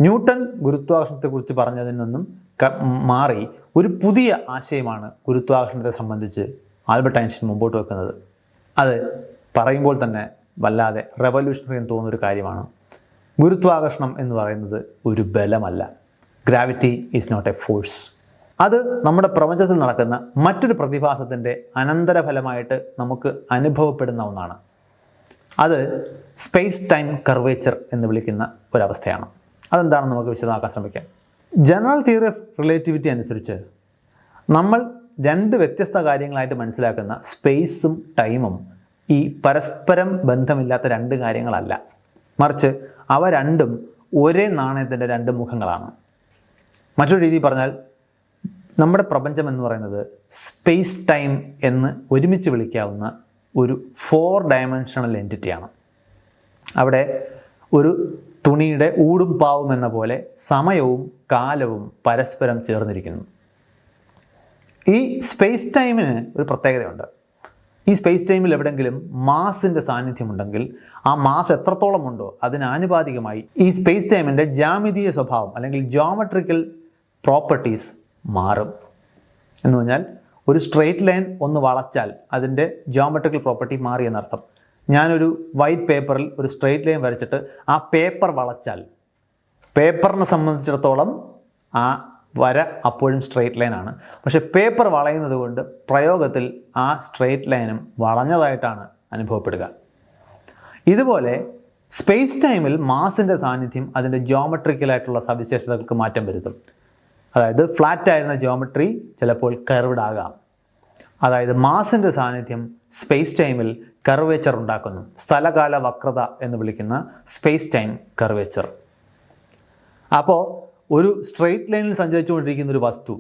Newton ഗുരുത്വാകർഷണത്തെക്കുറിച്ച് പറഞ്ഞതിൽ നിന്നും മാറി ഒരു പുതിയ ആശയമാണ് ഗുരുത്വാകർഷണത്തെ സംബന്ധിച്ച് ആൽബർട്ട് ഐൻസ്റ്റീൻ മുമ്പോട്ട് വെക്കുന്നത്. അത് പറയുമ്പോൾ തന്നെ വല്ലാതെ റെവല്യൂഷണറി എന്ന് തോന്നുന്നൊരു കാര്യമാണ്. ഗുരുത്വാകർഷണം എന്ന് പറയുന്നത് ഒരു ബലമല്ല. Gravity is not a force. അത് നമ്മുടെ പ്രപഞ്ചത്തിൽ നടക്കുന്ന മറ്റൊരു പ്രതിഭാസത്തിൻ്റെ അനന്തരഫലമായിട്ട് നമുക്ക് അനുഭവപ്പെടുന്ന ഒന്നാണ്. അത് സ്പേസ് ടൈം കർവേച്ചർ എന്ന് വിളിക്കുന്ന ഒരവസ്ഥയാണ്. അതെന്താണെന്ന് നമുക്ക് വിശദമാക്കാൻ ശ്രമിക്കാം. ജനറൽ തിയറി ഓഫ് റിലേറ്റിവിറ്റി അനുസരിച്ച് നമ്മൾ രണ്ട് വ്യത്യസ്ത കാര്യങ്ങളായിട്ട് മനസ്സിലാക്കുന്ന സ്പേസും ടൈമും ഈ പരസ്പരം ബന്ധമില്ലാത്ത രണ്ട് കാര്യങ്ങളല്ല, മറിച്ച് അവ രണ്ടും ഒരേ നാണയത്തിൻ്റെ രണ്ട് മുഖങ്ങളാണ്. മറ്റൊരു രീതിയിൽ പറഞ്ഞാൽ നമ്മുടെ പ്രപഞ്ചം എന്ന് പറയുന്നത് സ്പേസ് ടൈം എന്ന് ഒരുമിച്ച് വിളിക്കാവുന്ന ഒരു 4 ഡയമെൻഷണൽ എൻറ്റിറ്റിയാണ്. അവിടെ ഒരു തുണിയുടെ ഊടും പാവും എന്ന പോലെ സമയവും കാലവും പരസ്പരം ചേർന്നിരിക്കുന്നു. ഈ സ്പേസ് ടൈമിന് ഒരു പ്രത്യേകതയുണ്ട്. ഈ സ്പേസ് ടൈമിൽ എവിടെയെങ്കിലും മാസിൻ്റെ സാന്നിധ്യമുണ്ടെങ്കിൽ ആ മാസ് എത്രത്തോളം ഉണ്ടോ അതിനാനുപാതികമായി ഈ സ്പേസ് ടൈമിൻ്റെ ജ്യാമിതീയ സ്വഭാവം അല്ലെങ്കിൽ ജിയോമെട്രിക്കൽ പ്രോപ്പർട്ടീസ് മാറും. എന്ന് പറഞ്ഞാൽ ഒരു സ്ട്രെയിറ്റ് ലൈൻ ഒന്ന് വളച്ചാൽ അതിൻ്റെ ജിയോമെട്രിക്കൽ പ്രോപ്പർട്ടി മാറി എന്നർത്ഥം. ഞാനൊരു വൈറ്റ് പേപ്പറിൽ ഒരു സ്ട്രെയിറ്റ് ലൈൻ വരച്ചിട്ട് ആ പേപ്പർ വളച്ചാൽ പേപ്പറിനെ സംബന്ധിച്ചിടത്തോളം ആ വര അപ്പോഴും സ്ട്രെയിറ്റ് ലൈനാണ്. പക്ഷേ പേപ്പർ വളയുന്നത് കൊണ്ട് പ്രയോഗത്തിൽ ആ സ്ട്രെയിറ്റ് ലൈനും വളഞ്ഞതായിട്ടാണ് അനുഭവപ്പെടുക. ഇതുപോലെ സ്പേസ് ടൈമിൽ മാസിൻ്റെ സാന്നിധ്യം അതിൻ്റെ ജിയോമെട്രിക്കലായിട്ടുള്ള സവിശേഷതകൾക്ക് മാറ്റം വരുത്തും. അതായത് ഫ്ലാറ്റ് ആയിരുന്ന ജിയോമെട്രി ചിലപ്പോൾ കർവ്ഡ് ആകാം. അതായത് മാസിൻ്റെ സാന്നിധ്യം സ്പേസ് ടൈമിൽ കർവേച്ചർ ഉണ്ടാക്കുന്നു. സ്ഥലകാല വക്രത എന്ന് വിളിക്കുന്ന സ്പേസ് ടൈം കർവേച്ചർ. അപ്പോൾ ഒരു സ്ട്രെയിറ്റ് ലൈനിൽ സഞ്ചരിച്ചുകൊണ്ടിരിക്കുന്ന ഒരു വസ്തു,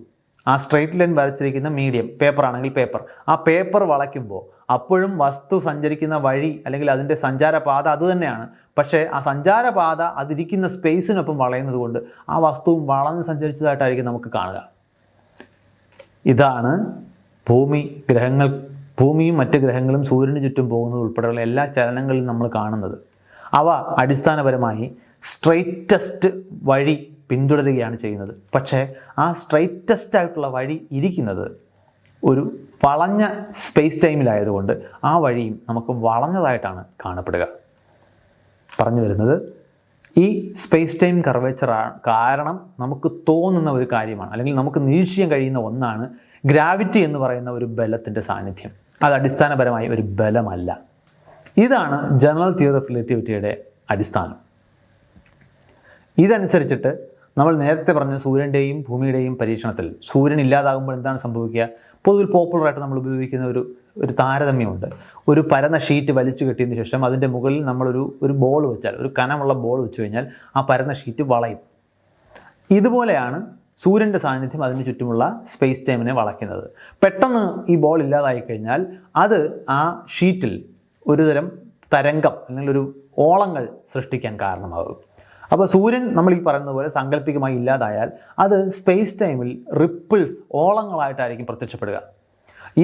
ആ സ്ട്രെയിറ്റ് ലൈൻ വരച്ചിരിക്കുന്ന മീഡിയം പേപ്പർ ആണെങ്കിൽ പേപ്പർ, ആ പേപ്പർ വളയ്ക്കുമ്പോൾ അപ്പോഴും വസ്തു സഞ്ചരിക്കുന്ന വഴി അല്ലെങ്കിൽ അതിൻ്റെ സഞ്ചാരപാത അതുതന്നെയാണ്. പക്ഷേ ആ സഞ്ചാരപാത അതിരിക്കുന്ന സ്പേസിനൊപ്പം വളയുന്നത് കൊണ്ട് ആ വസ്തുവും വളഞ്ഞ് സഞ്ചരിച്ചതായിട്ടായിരിക്കും നമുക്ക് കാണുക. ഇതാണ് ഭൂമിയും മറ്റ് ഗ്രഹങ്ങളും സൂര്യന് ചുറ്റും പോകുന്നത് ഉൾപ്പെടെയുള്ള എല്ലാ ചലനങ്ങളിലും നമ്മൾ കാണുന്നത്. അവ അടിസ്ഥാനപരമായി സ്ട്രെയിറ്റസ്റ്റ് വഴി പിന്തുടരുകയാണ് ചെയ്യുന്നത്. പക്ഷേ ആ സ്ട്രെയിറ്റസ്റ്റ് ആയിട്ടുള്ള വഴി ഇരിക്കുന്നത് ഒരു വളഞ്ഞ സ്പേസ് ടൈമിലായതുകൊണ്ട് ആ വഴിയും നമുക്ക് വളഞ്ഞതായിട്ടാണ് കാണപ്പെടുക. പറഞ്ഞു വരുന്നത് ഈ സ്പേസ് ടൈം കർവേച്ചർ കാരണം നമുക്ക് തോന്നുന്ന ഒരു കാര്യമാണ്, അല്ലെങ്കിൽ നമുക്ക് നിരീക്ഷിക്കാൻ കഴിയുന്ന ഒന്നാണ് ഗ്രാവിറ്റി എന്ന് പറയുന്ന ഒരു ബലത്തിൻ്റെ സാന്നിധ്യം. അത് അടിസ്ഥാനപരമായി ഒരു ബലമല്ല. ഇതാണ് ജനറൽ തിയറി ഓഫ് റിലേറ്റിവിറ്റിയുടെ അടിസ്ഥാനം. ഇതനുസരിച്ചിട്ട് നമ്മൾ നേരത്തെ പറഞ്ഞ സൂര്യൻ്റെയും ഭൂമിയുടെയും പരീക്ഷണത്തിൽ സൂര്യൻ ഇല്ലാതാകുമ്പോൾ എന്താണ് സംഭവിക്കുക? പൊതുവിൽ പോപ്പുലറായിട്ട് നമ്മൾ ഉപയോഗിക്കുന്ന ഒരു താരതമ്യമുണ്ട്. ഒരു പരന്ന ഷീറ്റ് വലിച്ചു കെട്ടിയതിന് ശേഷം അതിൻ്റെ മുകളിൽ നമ്മളൊരു ബോൾ വെച്ചാൽ, ഒരു കനമുള്ള ബോൾ വെച്ച് കഴിഞ്ഞാൽ ആ പരന്ന ഷീറ്റ് വളയും. ഇതുപോലെയാണ് സൂര്യൻ്റെ സാന്നിധ്യം അതിന് ചുറ്റുമുള്ള സ്പേസ് ടൈമിനെ വളയ്ക്കുന്നത്. പെട്ടെന്ന് ഈ ബോൾ ഇല്ലാതായി കഴിഞ്ഞാൽ അത് ആ ഷീറ്റിൽ ഒരുതരം തരംഗം അല്ലെങ്കിൽ ഒരു ഓളങ്ങൾ സൃഷ്ടിക്കാൻ കാരണമാകും. അപ്പോൾ സൂര്യൻ നമ്മൾ ഈ പറയുന്ന പോലെ സാങ്കല്പികമായി ഇല്ലാതായാൽ അത് സ്പേസ് ടൈമിൽ റിപ്പിൾസ്, ഓളങ്ങളായിട്ടായിരിക്കും പ്രത്യക്ഷപ്പെടുക.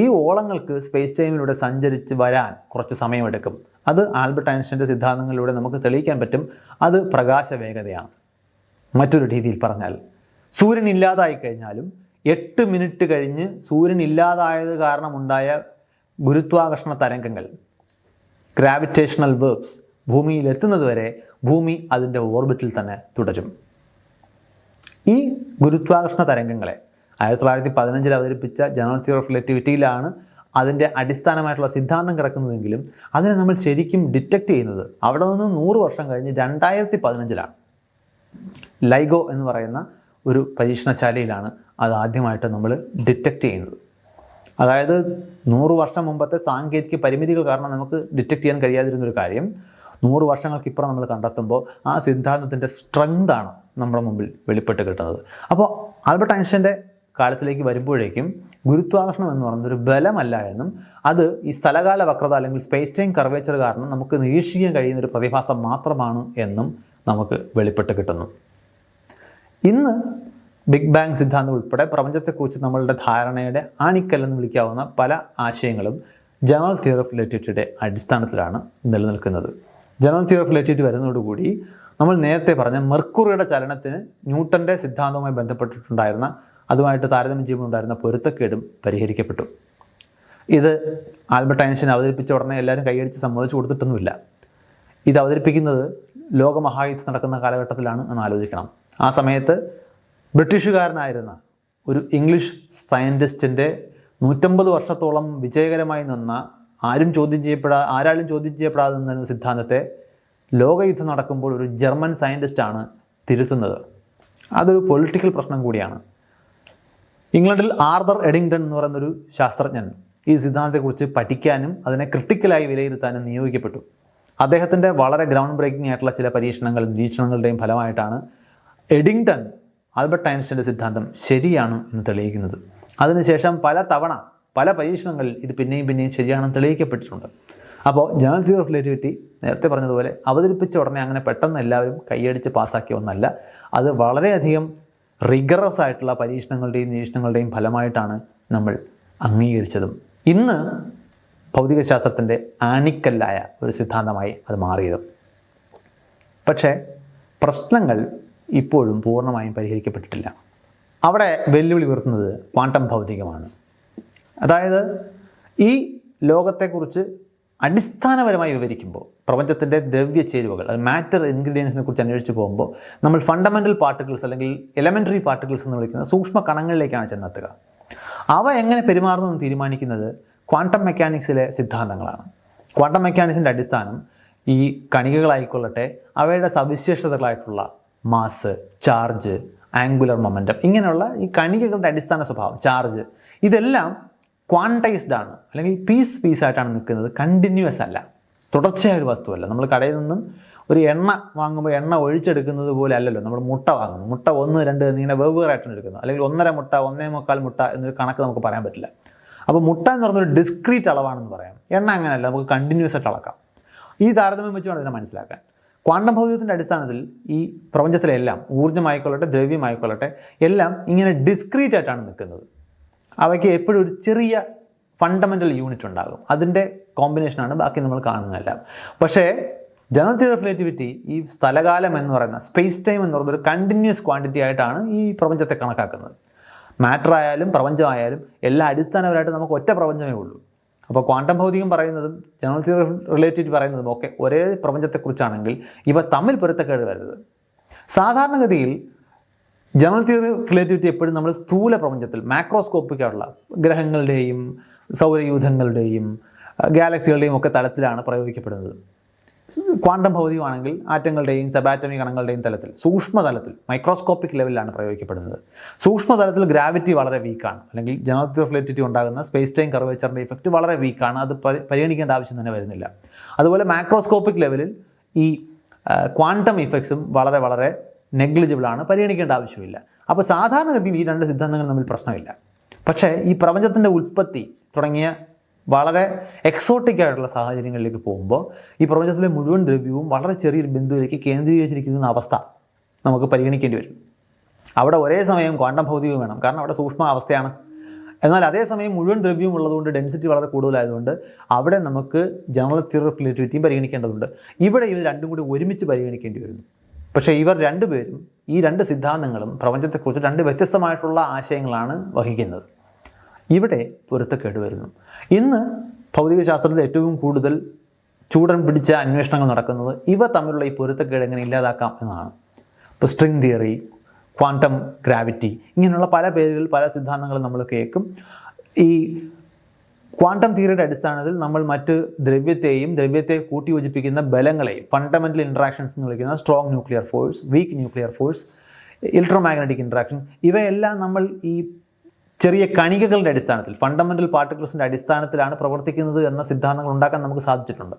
ഈ ഓളങ്ങൾക്ക് സ്പേസ് ടൈമിലൂടെ സഞ്ചരിച്ച് വരാൻ കുറച്ച് സമയമെടുക്കും. അത് ആൽബർട്ട് ഐൻസ്റ്റീൻ്റെ സിദ്ധാന്തങ്ങളിലൂടെ നമുക്ക് തെളിയിക്കാൻ പറ്റും. അത് പ്രകാശ വേഗതയാണ്. മറ്റൊരു രീതിയിൽ പറഞ്ഞാൽ സൂര്യൻ ഇല്ലാതായി കഴിഞ്ഞാലും 8 മിനിറ്റ് കഴിഞ്ഞ് സൂര്യൻ ഇല്ലാതായത് കാരണമുണ്ടായ ഗുരുത്വാകർഷണ തരംഗങ്ങൾ, ഗ്രാവിറ്റേഷണൽ വേവ്സ് ഭൂമിയിൽ എത്തുന്നത് വരെ ഭൂമി അതിൻ്റെ ഓർബിറ്റിൽ തന്നെ തുടരും. ഈ ഗുരുത്വാകർഷണ തരംഗങ്ങളെ 1915 അവതരിപ്പിച്ച ജനറൽ തിയറി ഓഫ് റിലേറ്റിവിറ്റിയിലാണ് അതിൻ്റെ അടിസ്ഥാനമായിട്ടുള്ള സിദ്ധാന്തം കിടക്കുന്നതെങ്കിലും അതിനെ നമ്മൾ ശരിക്കും ഡിറ്റക്റ്റ് ചെയ്യുന്നത് അവിടെ നിന്ന് 100 വർഷം കഴിഞ്ഞ് 2015 ലൈഗോ എന്ന് പറയുന്ന ഒരു പരീക്ഷണശാലയിലാണ് അത് ആദ്യമായിട്ട് നമ്മൾ ഡിറ്റക്റ്റ് ചെയ്യുന്നത്. അതായത് 100 വർഷം മുമ്പത്തെ സാങ്കേതിക പരിമിതികൾ കാരണം നമുക്ക് ഡിറ്റക്റ്റ് ചെയ്യാൻ കഴിയാതിരുന്നൊരു കാര്യം 100 വർഷങ്ങൾക്കിപ്പുറം നമ്മൾ കണ്ടെത്തുമ്പോൾ ആ സിദ്ധാന്തത്തിൻ്റെ സ്ട്രെങ്താണ് നമ്മുടെ മുമ്പിൽ വെളിപ്പെട്ട് കിട്ടുന്നത്. അപ്പോൾ ആൽബർട്ട് ഐൻസ്റ്റീൻ്റെ കാലത്തിലേക്ക് വരുമ്പോഴേക്കും ഗുരുത്വാകർഷണം എന്ന് പറയുന്നത് ഒരു ബലമല്ല എന്നും അത് ഈ സ്ഥലകാല വക്രത അല്ലെങ്കിൽ സ്പേസ് ടൈം കർവേച്ചർ കാരണം നമുക്ക് നിരീക്ഷിക്കാൻ കഴിയുന്ന ഒരു പ്രതിഭാസം മാത്രമാണ് എന്നും നമുക്ക് വെളിപ്പെട്ട് കിട്ടുന്നു. ഇന്ന് ബിഗ് ബാങ് സിദ്ധാന്തം ഉൾപ്പെടെ പ്രപഞ്ചത്തെക്കുറിച്ച് നമ്മളുടെ ധാരണയുടെ ആണിക്കൽ എന്ന് വിളിക്കാവുന്ന പല ആശയങ്ങളും ജനറൽ തിയറി ഓഫ് റിലേറ്റിവിറ്റിയുടെ അടിസ്ഥാനത്തിലാണ് നിലനിൽക്കുന്നത്. ജനറൽ തിയറി ഓഫ് റിലേറ്റിവിറ്റി വരുന്നതോടുകൂടി നമ്മൾ നേരത്തെ പറഞ്ഞ മെർക്കുറിയുടെ ചലനത്തിന് ന്യൂട്ടൻ്റെ സിദ്ധാന്തവുമായി ബന്ധപ്പെട്ടിട്ടുണ്ടായിരുന്ന അതുമായിട്ട് താരതമ്യം ചെയ്യുമ്പോഴുണ്ടായിരുന്ന പൊരുത്തക്കേടും പരിഹരിക്കപ്പെട്ടു. ഇത് ആൽബർട്ട് ഐൻസ്റ്റൈൻ അവതരിപ്പിച്ച ഉടനെ എല്ലാവരും കൈയടിച്ച് സമ്മതിച്ചു കൊടുത്തിട്ടൊന്നുമില്ല. ഇത് അവതരിപ്പിക്കുന്നത് ലോകമഹായുദ്ധം നടക്കുന്ന കാലഘട്ടത്തിലാണ് എന്ന് ആലോചിക്കണം. ആ സമയത്ത് ബ്രിട്ടീഷുകാരനായിരുന്ന ഒരു ഇംഗ്ലീഷ് സയൻറ്റിസ്റ്റിൻ്റെ 150 വർഷത്തോളം വിജയകരമായി നിന്ന ആരാലും ചോദ്യം ചെയ്യപ്പെടാതെ നിന്ന സിദ്ധാന്തത്തെ ലോകയുദ്ധം നടക്കുമ്പോൾ ഒരു ജർമ്മൻ സയൻറ്റിസ്റ്റാണ് തിരുത്തുന്നത്. അതൊരു പൊളിറ്റിക്കൽ പ്രശ്നം കൂടിയാണ്. ഇംഗ്ലണ്ടിൽ ആർതർ എഡിങ്ടൺ എന്ന് പറയുന്നൊരു ശാസ്ത്രജ്ഞൻ ഈ സിദ്ധാന്തത്തെക്കുറിച്ച് പഠിക്കാനും അതിനെ ക്രിട്ടിക്കലായി വിലയിരുത്താനും നിയോഗിക്കപ്പെട്ടു. അദ്ദേഹത്തിൻ്റെ വളരെ ഗ്രൗണ്ട് ബ്രേക്കിംഗ് ആയിട്ടുള്ള ചില നിരീക്ഷണങ്ങളുടെയും ഫലമായിട്ടാണ് എഡിങ്ടൺ ആൽബർട്ട് ഐൻസ്റ്റൈൻ്റെ സിദ്ധാന്തം ശരിയാണ് എന്ന് തെളിയിക്കുന്നത്. അതിനുശേഷം പല പരീക്ഷണങ്ങളിൽ ഇത് പിന്നെയും ശരിയാണെന്ന് തെളിയിക്കപ്പെട്ടിട്ടുണ്ട്. അപ്പോൾ ജനറൽ തിയറി ഓഫ് റിലേറ്റിവിറ്റി നേരത്തെ പറഞ്ഞതുപോലെ അവതരിപ്പിച്ച ഉടനെ അങ്ങനെ പെട്ടെന്ന് എല്ലാവരും കൈയടിച്ച് പാസ്സാക്കിയ ഒന്നല്ല. അത് വളരെയധികം റിഗറസ് ആയിട്ടുള്ള പരീക്ഷണങ്ങളുടെയും നിരീക്ഷണങ്ങളുടെയും ഫലമായിട്ടാണ് നമ്മൾ അംഗീകരിച്ചതും ഇന്ന് ഭൗതികശാസ്ത്രത്തിൻ്റെ ആണിക്കല്ലായ ഒരു സിദ്ധാന്തമായി അത് മാറിയതും. പക്ഷേ പ്രശ്നങ്ങൾ ഇപ്പോഴും പൂർണ്ണമായും പരിഹരിക്കപ്പെട്ടിട്ടില്ല. അവിടെ വെല്ലുവിളി ഉയർത്തുന്നത് ക്വാണ്ടം ഭൗതികമാണ്. അതായത് ഈ ലോകത്തെക്കുറിച്ച് അടിസ്ഥാനപരമായി വിവരിക്കുമ്പോൾ പ്രപഞ്ചത്തിൻ്റെ ദ്രവ്യ ചേരുവകൾ, അത് മാറ്റർ ഇൻഗ്രീഡിയൻസിനെ കുറിച്ച് അന്വേഷിച്ച് പോകുമ്പോൾ നമ്മൾ ഫണ്ടമെൻ്റൽ പാർട്ടിക്കിൾസ് അല്ലെങ്കിൽ എലമെൻ്ററി പാർട്ടിക്കിൾസ് എന്ന് വിളിക്കുന്ന സൂക്ഷ്മ കണങ്ങളിലേക്കാണ് ചെന്നെത്തുക. അവ എങ്ങനെ പെരുമാറുന്നു എന്ന് തീരുമാനിക്കുന്നത് ക്വാണ്ടം മെക്കാനിക്സിലെ സിദ്ധാന്തങ്ങളാണ്. ക്വാണ്ടം മെക്കാനിക്സിൻ്റെ അടിസ്ഥാനം ഈ കണികകളായിക്കൊള്ളട്ടെ അവയുടെ സവിശേഷതകളായിട്ടുള്ള മാസ്, ചാർജ്, ആംഗുലർ മൊമെൻറ്റം, ഇങ്ങനെയുള്ള ഈ കണികകളുടെ അടിസ്ഥാന സ്വഭാവം, ചാർജ്, ഇതെല്ലാം ക്വാണ്ടൈസ്ഡ് ആണ്, അല്ലെങ്കിൽ പീസായിട്ടാണ് നിൽക്കുന്നത്. കണ്ടിന്യൂസ് അല്ല, തുടർച്ചയായ ഒരു വസ്തുവല്ല. നമ്മൾ കടയിൽ നിന്നും ഒരു എണ്ണ വാങ്ങുമ്പോൾ എണ്ണ ഒഴിച്ചെടുക്കുന്നത് പോലെ അല്ലല്ലോ നമ്മൾ മുട്ട വാങ്ങുന്നു. മുട്ട 1, 2 എന്നിങ്ങനെ വെവ്വേറായിട്ടാണ് എടുക്കുന്നത്. അല്ലെങ്കിൽ 1.5 മുട്ട, 1.25 മുട്ട എന്നൊരു കണക്ക് നമുക്ക് പറയാൻ പറ്റില്ല. അപ്പോൾ മുട്ട എന്ന് പറഞ്ഞൊരു ഡിസ്ക്രീറ്റ് അളവാണെന്ന് പറയാം. എണ്ണ അങ്ങനെയല്ല, നമുക്ക് കണ്ടിന്യൂസ് ആയിട്ട് അളക്കാം. ഈ താരതമ്യം വെച്ച് വേണം ഇതിനെ മനസ്സിലാക്കാൻ. ക്വാണ്ടം ഭൗതികത്തിൻ്റെ അടിസ്ഥാനത്തിൽ ഈ പ്രപഞ്ചത്തിലെല്ലാം, ഊർജ്ജമായിക്കൊള്ളട്ടെ ദ്രവ്യമായിക്കൊള്ളട്ടെ, എല്ലാം ഇങ്ങനെ ഡിസ്ക്രീറ്റ് ആയിട്ടാണ് നിൽക്കുന്നത്. അവയ്ക്ക് എപ്പോഴും ഒരു ചെറിയ ഫണ്ടമെൻ്റൽ യൂണിറ്റ് ഉണ്ടാകും. അതിൻ്റെ കോമ്പിനേഷനാണ് ബാക്കി നമ്മൾ കാണുന്നതെല്ലാം. പക്ഷേ ജനറൽ തിയറി ഓഫ് റിലേറ്റിവിറ്റി ഈ സ്ഥലകാലം എന്ന് പറയുന്ന സ്പേസ് ടൈം എന്ന് പറയുന്ന ഒരു കണ്ടിന്യൂസ് ക്വാണ്ടിറ്റി ആയിട്ടാണ് ഈ പ്രപഞ്ചത്തെ കണക്കാക്കുന്നത്. മാറ്റർ ആയാലും പ്രപഞ്ചമായാലും എല്ലാം അടിസ്ഥാനപരമായിട്ട് നമുക്ക് ഒറ്റ പ്രപഞ്ചമേ ഉള്ളൂ. അപ്പോൾ ക്വാണ്ടം ഭൗതികം പറയുന്നതും ജനറൽ തിയറി ഓഫ് റിലേറ്റിവിറ്റി പറയുന്നതും ഒക്കെ ഒരേ പ്രപഞ്ചത്തെക്കുറിച്ചാണെങ്കിൽ ഇവ തമ്മിൽ പൊരുത്തക്കേട് വരരുത്. സാധാരണഗതിയിൽ ജനറൽ തിയറി ഓഫ് റിലേറ്റിവിറ്റി എപ്പോഴും നമ്മൾ സ്ഥൂല പ്രപഞ്ചത്തിൽ മാക്രോസ്കോപ്പിക്കായിട്ടുള്ള ഗ്രഹങ്ങളുടെയും സൗരയൂഥങ്ങളുടെയും ഗാലക്സികളുടെയും ഒക്കെ തലത്തിലാണ് പ്രയോഗിക്കപ്പെടുന്നത്. ക്വാണ്ടം ഭൗതികമാണെങ്കിൽ ആറ്റങ്ങളുടെയും സബാറ്റമിക് കണങ്ങളുടെയും തലത്തിൽ, സൂക്ഷ്മതലത്തിൽ, മൈക്രോസ്കോപ്പിക് ലെവലിലാണ് പ്രയോഗിക്കപ്പെടുന്നത്. സൂക്ഷ്മതലത്തിൽ ഗ്രാവിറ്റി വളരെ വീക്കാണ്, അല്ലെങ്കിൽ ജനറൽ തിയറി ഓഫ് റിലേറ്റിവിറ്റി ഉണ്ടാകുന്ന സ്പേസ് ടൈം കർവേച്ചറിൻ്റെ ഇഫക്റ്റ് വളരെ വീക്കാണ്. അത് പരിഗണിക്കേണ്ട ആവശ്യം തന്നെ വരുന്നില്ല. അതുപോലെ മാക്രോസ്കോപ്പിക് ലെവലിൽ ഈ ക്വാണ്ടം ഇഫക്ട്സും വളരെ വളരെ നെഗ്ലിജിബിളാണ്, പരിഗണിക്കേണ്ട ആവശ്യമില്ല. അപ്പോൾ സാധാരണഗതിയിൽ ഈ രണ്ട് സിദ്ധാന്തങ്ങൾ തമ്മിൽ പ്രശ്നമില്ല. പക്ഷേ ഈ പ്രപഞ്ചത്തിൻ്റെ ഉൽപ്പത്തി തുടങ്ങിയ വളരെ എക്സോട്ടിക് ആയിട്ടുള്ള സാഹചര്യങ്ങളിലേക്ക് പോകുമ്പോൾ ഈ പ്രപഞ്ചത്തിലെ മുഴുവൻ ദ്രവ്യവും വളരെ ചെറിയൊരു ബിന്ദുവിലേക്ക് കേന്ദ്രീകരിച്ചിരിക്കുന്ന അവസ്ഥ നമുക്ക് പരിഗണിക്കേണ്ടി വരും. അവിടെ ഒരേ സമയം ക്വാണ്ടം ഭൗതികം വേണം, കാരണം അവിടെ സൂക്ഷ്മ അവസ്ഥയാണ്. എന്നാൽ അതേസമയം മുഴുവൻ ദ്രവ്യവും ഉള്ളതുകൊണ്ട്, ഡെൻസിറ്റി വളരെ കൂടുതലായതുകൊണ്ട് അവിടെ നമുക്ക് ജനറൽ തിയറി ഓഫ് റിലേറ്റിവിറ്റിയും പരിഗണിക്കേണ്ടതുണ്ട്. ഇവിടെ ഇവർ രണ്ടും കൂടി ഒരുമിച്ച് പരിഗണിക്കേണ്ടി വരുന്നു. പക്ഷേ ഇവർ രണ്ടുപേരും, ഈ രണ്ട് സിദ്ധാന്തങ്ങളും പ്രപഞ്ചത്തെക്കുറിച്ച് രണ്ട് വ്യത്യസ്തമായിട്ടുള്ള ആശയങ്ങളാണ് വഹിക്കുന്നത്. ഇവിടെ പൊരുത്തക്കേട് വരുന്നു. ഇന്ന് ഭൗതികശാസ്ത്രത്തിൽ ഏറ്റവും കൂടുതൽ ചൂടൻ പിടിച്ച അന്വേഷണങ്ങൾ നടക്കുന്നത് ഇവ തമ്മിലുള്ള ഈ പൊരുത്തക്കേട് എങ്ങനെ ഇല്ലാതാക്കാം എന്നാണ്. ഇപ്പോൾ സ്ട്രിങ് തിയറി, ക്വാണ്ടം ഗ്രാവിറ്റി, ഇങ്ങനെയുള്ള പല പേരുകൾ, പല സിദ്ധാന്തങ്ങളും നമ്മൾ കേൾക്കും. ഈ ക്വാണ്ടം തിയറിയുടെ അടിസ്ഥാനത്തിൽ നമ്മൾ മറ്റ് ദ്രവ്യത്തെ കൂട്ടിയോജിപ്പിക്കുന്ന ബലങ്ങളെയും, ഫണ്ടമെൻ്റൽ ഇൻട്രാക്ഷൻസ് എന്ന് വിളിക്കുന്ന strong nuclear force, weak nuclear force, electromagnetic interaction, ഇവയെല്ലാം നമ്മൾ ഈ ചെറിയ കണികകളുടെ അടിസ്ഥാനത്തിൽ, ഫണ്ടമെൻ്റൽ പാർട്ടിക്കിൾസിൻ്റെ അടിസ്ഥാനത്തിലാണ് പ്രവർത്തിക്കുന്നത് എന്ന സിദ്ധാന്തങ്ങൾ ഉണ്ടാക്കാൻ നമുക്ക് സാധിച്ചിട്ടുണ്ട്.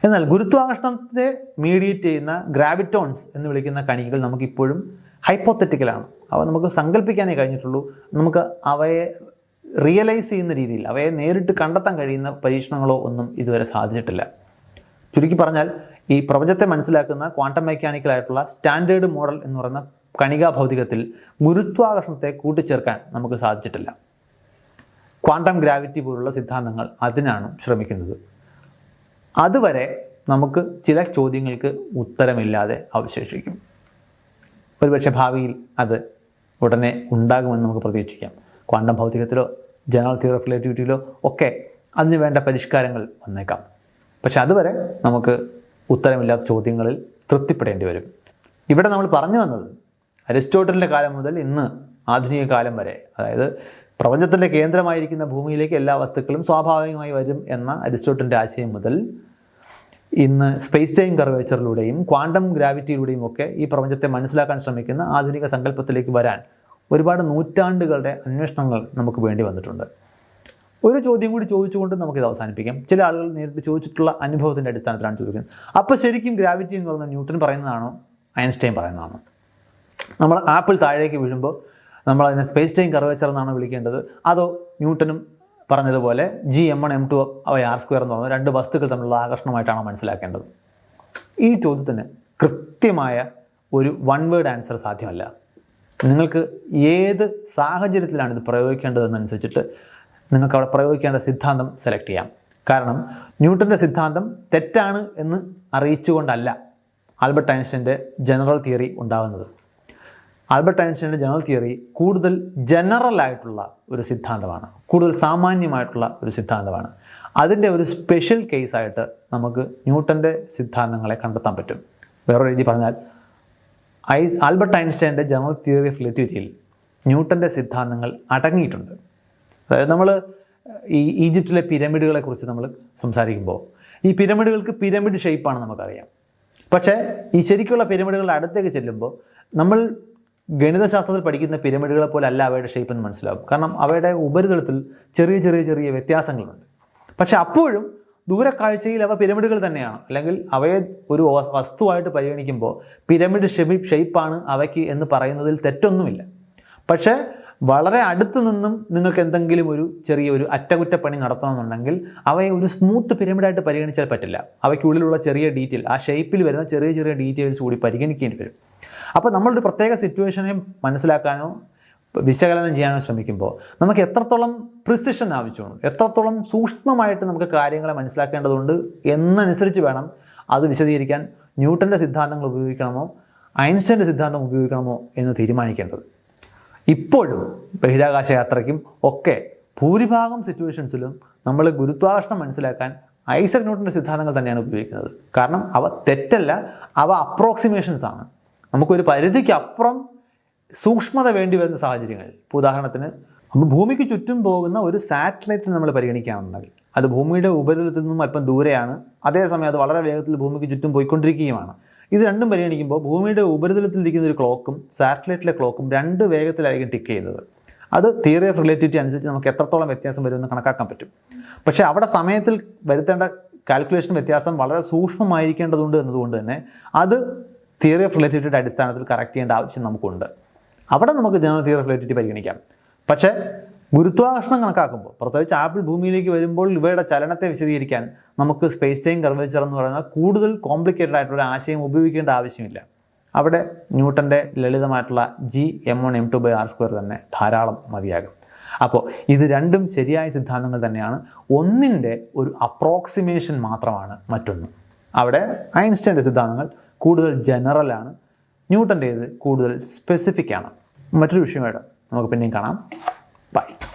എന്നാൽ ഗുരുത്വാകർഷണത്തെ മീഡിയേറ്റ് ചെയ്യുന്ന ഗ്രാവിറ്റോൺസ് എന്ന് വിളിക്കുന്ന കണികകൾ നമുക്കിപ്പോഴും ഹൈപ്പോത്തറ്റിക്കലാണ്. അവ നമുക്ക് സങ്കല്പിക്കാനേ കഴിഞ്ഞിട്ടുള്ളൂ. നമുക്ക് അവയെ റിയലൈസ് ചെയ്യുന്ന രീതിയിൽ, അവയെ നേരിട്ട് കണ്ടെത്താൻ കഴിയുന്ന പരീക്ഷണങ്ങളോ ഒന്നും ഇതുവരെ സാധിച്ചിട്ടില്ല. ചുരുക്കി പറഞ്ഞാൽ ഈ പ്രപഞ്ചത്തെ മനസ്സിലാക്കുന്ന ക്വാണ്ടം മെക്കാനിക്കലായിട്ടുള്ള സ്റ്റാൻഡേർഡ് മോഡൽ എന്ന് പറയുന്ന കണികാ ഭൗതികത്തിൽ ഗുരുത്വാകർഷണത്തെ കൂട്ടിച്ചേർക്കാൻ നമുക്ക് സാധിച്ചിട്ടില്ല. ക്വാണ്ടം ഗ്രാവിറ്റി പോലുള്ള സിദ്ധാന്തങ്ങൾ അതിനാണ് ശ്രമിക്കുന്നത്. അതുവരെ നമുക്ക് ചില ചോദ്യങ്ങൾക്ക് ഉത്തരമില്ലാതെ അവശേഷിക്കും. ഒരുപക്ഷെ ഭാവിയിൽ അത് ഉടനെ ഉണ്ടാകുമെന്ന് നമുക്ക് പ്രതീക്ഷിക്കാം. ക്വാണ്ടം ഭൗതികത്തിലോ ജനറൽ തിയറി ഓഫ് റിലേറ്റിവിറ്റിയിലോ ഒക്കെ അതിന് വേണ്ട പരിഷ്കാരങ്ങൾ വന്നേക്കാം. പക്ഷെ അതുവരെ നമുക്ക് ഉത്തരമില്ലാത്ത ചോദ്യങ്ങളിൽ തൃപ്തിപ്പെടേണ്ടി വരും. ഇവിടെ നമ്മൾ പറഞ്ഞു വന്നത് അരിസ്റ്റോട്ടലിൻ്റെ കാലം മുതൽ ഇന്ന് ആധുനിക കാലം വരെ, അതായത് പ്രപഞ്ചത്തിൻ്റെ കേന്ദ്രമായിരിക്കുന്ന ഭൂമിയിലേക്ക് എല്ലാ വസ്തുക്കളും സ്വാഭാവികമായി വരും എന്ന അരിസ്റ്റോട്ടലിൻ്റെ ആശയം മുതൽ ഇന്ന് സ്പേസ് ടൈം കർവേച്ചറിലൂടെയും ക്വാണ്ടം ഗ്രാവിറ്റിയിലൂടെയും ഒക്കെ ഈ പ്രപഞ്ചത്തെ മനസ്സിലാക്കാൻ ശ്രമിക്കുന്ന ആധുനിക സങ്കല്പത്തിലേക്ക് വരാൻ ഒരുപാട് നൂറ്റാണ്ടുകളുടെ അന്വേഷണങ്ങൾ നമുക്ക് വേണ്ടി വന്നിട്ടുണ്ട്. ഒരു ചോദ്യം കൂടി ചോദിച്ചുകൊണ്ട് നമുക്കിത് അവസാനിപ്പിക്കാം. ചില ആളുകൾ നേരിട്ട് ചോദിച്ചിട്ടുള്ള അനുഭവത്തിൻ്റെ അടിസ്ഥാനത്തിലാണ് ചോദിക്കുന്നത്. അപ്പോൾ ശരിക്കും ഗ്രാവിറ്റി എന്ന് പറയുന്നത് ന്യൂട്ടൺ പറയുന്നതാണോ ഐൻസ്റ്റൈൻ പറയുന്നതാണോ? നമ്മൾ ആപ്പിൾ താഴേക്ക് വീഴുമ്പോൾ നമ്മളതിനെ സ്പേസ് ടൈം കർവേച്ചർ എന്നാണ് വിളിക്കേണ്ടത്, അതോ ന്യൂട്ടനും പറഞ്ഞതുപോലെ G(m1 m2 r² എന്ന് പറയുന്നത് രണ്ട് വസ്തുക്കൾ തമ്മിലുള്ള ആകർഷണമായിട്ടാണോ മനസ്സിലാക്കേണ്ടത്? ഈ ചോദ്യത്തിന് കൃത്യമായ ഒരു വൺ വേർഡ് ആൻസർ സാധ്യമല്ല. നിങ്ങൾക്ക് ഏത് സാഹചര്യത്തിലാണ് ഇത് പ്രയോഗിക്കേണ്ടതെന്നനുസരിച്ചിട്ട് നിങ്ങൾക്ക് അവിടെ പ്രയോഗിക്കേണ്ട സിദ്ധാന്തം സെലക്ട് ചെയ്യാം. കാരണം ന്യൂട്ടൻ്റെ സിദ്ധാന്തം തെറ്റാണ് എന്ന് അറിയിച്ചുകൊണ്ടല്ല ആൽബർട്ട് ഐൻസ്റ്റൈൻ്റെ ജനറൽ തിയറി ഉണ്ടാകുന്നത്. ആൽബർട്ട് ഐൻസ്റ്റൈൻ്റെ ജനറൽ തിയറി കൂടുതൽ ജനറൽ ആയിട്ടുള്ള ഒരു സിദ്ധാന്തമാണ്, കൂടുതൽ സാമാന്യമായിട്ടുള്ള ഒരു സിദ്ധാന്തമാണ്. അതിൻ്റെ ഒരു സ്പെഷ്യൽ കേസായിട്ട് നമുക്ക് ന്യൂട്ടൻ്റെ സിദ്ധാന്തങ്ങളെ കണ്ടെത്താൻ പറ്റും. വേറൊരു രീതി പറഞ്ഞാൽ ആൽബർട്ട് ഐൻസ്റ്റൈൻ്റെ ജനറൽ തിയറി ഓഫ് റിലേറ്റിവിറ്റിയിൽ ന്യൂട്ടൻ്റെ സിദ്ധാന്തങ്ങൾ അടങ്ങിയിട്ടുണ്ട്. അതായത് നമ്മൾ ഈ ഈജിപ്തിലെ പിരമിഡുകളെ കുറിച്ച് നമ്മൾ സംസാരിക്കുമ്പോൾ ഈ പിരമിഡുകൾക്ക് പിരമിഡ് ഷേപ്പാണ് നമുക്കറിയാം. പക്ഷേ ഈ ശരിക്കുള്ള പിരമിഡുകളുടെ അടുത്തേക്ക് ചെല്ലുമ്പോൾ നമ്മൾ ഗണിതശാസ്ത്രത്തിൽ പഠിക്കുന്ന പിരമിഡുകളെ പോലെ അല്ല അവയുടെ ഷേപ്പ് എന്ന് മനസ്സിലാകും. കാരണം അവയുടെ ഉപരിതലത്തിൽ ചെറിയ ചെറിയ ചെറിയ വ്യത്യാസങ്ങളുണ്ട്. പക്ഷെ അപ്പോഴും ദൂരക്കാഴ്ചയിൽ അവ പിരമിഡുകൾ തന്നെയാണ്. അല്ലെങ്കിൽ അവയെ ഒരു വസ്തുവായിട്ട് പരിഗണിക്കുമ്പോൾ പിരമിഡ് ഷേപ്പാണ് അവയ്ക്ക് എന്ന് പറയുന്നതിൽ തെറ്റൊന്നുമില്ല. പക്ഷേ വളരെ അടുത്ത് നിന്നും നിങ്ങൾക്ക് എന്തെങ്കിലും ഒരു ചെറിയൊരു അറ്റകുറ്റപ്പണി നടത്തണമെന്നുണ്ടെങ്കിൽ അവയെ ഒരു സ്മൂത്ത് പിരമിഡായിട്ട് പരിഗണിച്ചാൽ പറ്റില്ല. അവയ്ക്കുള്ളിലുള്ള ചെറിയ ഡീറ്റെയിൽ, ആ ഷേപ്പിൽ വരുന്ന ചെറിയ ചെറിയ ഡീറ്റെയിൽസ് കൂടി പരിഗണിക്കേണ്ടി വരും. അപ്പോൾ നമ്മളൊരു പ്രത്യേക സിറ്റുവേഷനെ മനസ്സിലാക്കാനോ വിശകലനം ചെയ്യാനോ ശ്രമിക്കുമ്പോൾ നമുക്ക് എത്രത്തോളം പ്രിസിഷൻ ആവശ്യമുണ്ട്, എത്രത്തോളം സൂക്ഷ്മമായിട്ട് നമുക്ക് കാര്യങ്ങളെ മനസ്സിലാക്കേണ്ടതുണ്ട് എന്നനുസരിച്ച് വേണം അത് വിശദീകരിക്കാൻ ന്യൂട്ടൻ്റെ സിദ്ധാന്തങ്ങൾ ഉപയോഗിക്കണമോ ഐൻസ്റ്റൈൻ്റെ സിദ്ധാന്തം ഉപയോഗിക്കണമോ എന്ന് തീരുമാനിക്കേണ്ടത്. ഇപ്പോഴും ബഹിരാകാശ യാത്രയ്ക്കും ഒക്കെ ഭൂരിഭാഗം സിറ്റുവേഷൻസിലും നമ്മൾ ഗുരുത്വാകർഷണം മനസ്സിലാക്കാൻ ഐസക് ന്യൂട്ടൻ്റെ സിദ്ധാന്തങ്ങൾ തന്നെയാണ് ഉപയോഗിക്കുന്നത്. കാരണം അവ തെറ്റല്ല, അവ അപ്രോക്സിമേഷൻസ് ആണ്. നമുക്കൊരു പരിധിക്കപ്പുറം സൂക്ഷ്മത വേണ്ടി വരുന്ന സാഹചര്യങ്ങൾ, ഇപ്പോൾ ഉദാഹരണത്തിന് നമുക്ക് ഭൂമിക്ക് ചുറ്റും പോകുന്ന ഒരു സാറ്റലൈറ്റിനെ നമ്മൾ പരിഗണിക്കുകയാണെന്നുണ്ടെങ്കിൽ അത് ഭൂമിയുടെ ഉപരിതലത്തിൽ നിന്നും അല്പം ദൂരെയാണ്, അതേസമയം അത് വളരെ വേഗത്തിൽ ഭൂമിക്ക് ചുറ്റും പോയിക്കൊണ്ടിരിക്കുകയുമാണ്. ഇത് രണ്ടും പരിഗണിക്കുമ്പോൾ ഭൂമിയുടെ ഉപരിതലത്തിലിരിക്കുന്ന ഒരു ക്ലോക്കും സാറ്റലൈറ്റിലെ ക്ലോക്കും രണ്ട് വേഗത്തിലായിരിക്കും ടിക്ക് ചെയ്യുന്നത്. അത് തിയറി ഓഫ് റിലേറ്റിവിറ്റി അനുസരിച്ച് നമുക്ക് എത്രത്തോളം വ്യത്യാസം വരുമെന്ന് കണക്കാക്കാൻ പറ്റും. പക്ഷേ അവിടെ സമയത്തിൽ വരുത്തേണ്ട കാൽക്കുലേഷൻ വ്യത്യാസം വളരെ സൂക്ഷ്മമായിരിക്കേണ്ടതുണ്ട് എന്നതുകൊണ്ട് തന്നെ അത് തിയറി ഓഫ് റിലേറ്റിവിറ്റിയുടെ അടിസ്ഥാനത്തിൽ കറക്റ്റ് ചെയ്യേണ്ട ആവശ്യം നമുക്കുണ്ട്. അവിടെ നമുക്ക് ജനറൽ തിയറി ഓഫ് റിലേറ്റിവിറ്റി പരിഗണിക്കാം. പക്ഷേ ഗുരുത്വാകർഷണം കണക്കാക്കുമ്പോൾ, പ്രത്യേകിച്ച് ആപ്പിൾ ഭൂമിയിലേക്ക് വരുമ്പോൾ ഇവയുടെ ചലനത്തെ വിശദീകരിക്കാൻ നമുക്ക് സ്പേസ് ടൈം കർവേച്ചർ എന്ന് പറയുന്ന കൂടുതൽ കോംപ്ലിക്കേറ്റഡ് ആയിട്ടുള്ള ആശയം ഉപയോഗിക്കേണ്ട ആവശ്യമില്ല. അവിടെ ന്യൂട്ടൻ്റെ ലളിതമായിട്ടുള്ള G(m1 m2 r² തന്നെ ധാരാളം മതിയാകും. അപ്പോൾ ഇത് രണ്ടും ശരിയായ സിദ്ധാന്തങ്ങൾ തന്നെയാണ്. ഒന്നിൻ്റെ ഒരു അപ്രോക്സിമേഷൻ മാത്രമാണ് മറ്റൊന്ന്. അവിടെ ഐൻസ്റ്റൈൻ്റെ സിദ്ധാന്തങ്ങൾ കൂടുതൽ ജനറലാണ്, ന്യൂട്ടൻ്റേത് കൂടുതൽ സ്പെസിഫിക് ആണ്. മറ്റൊരു വിഷയമായിട്ട് നമുക്ക് പിന്നെയും കാണാം. ബൈ.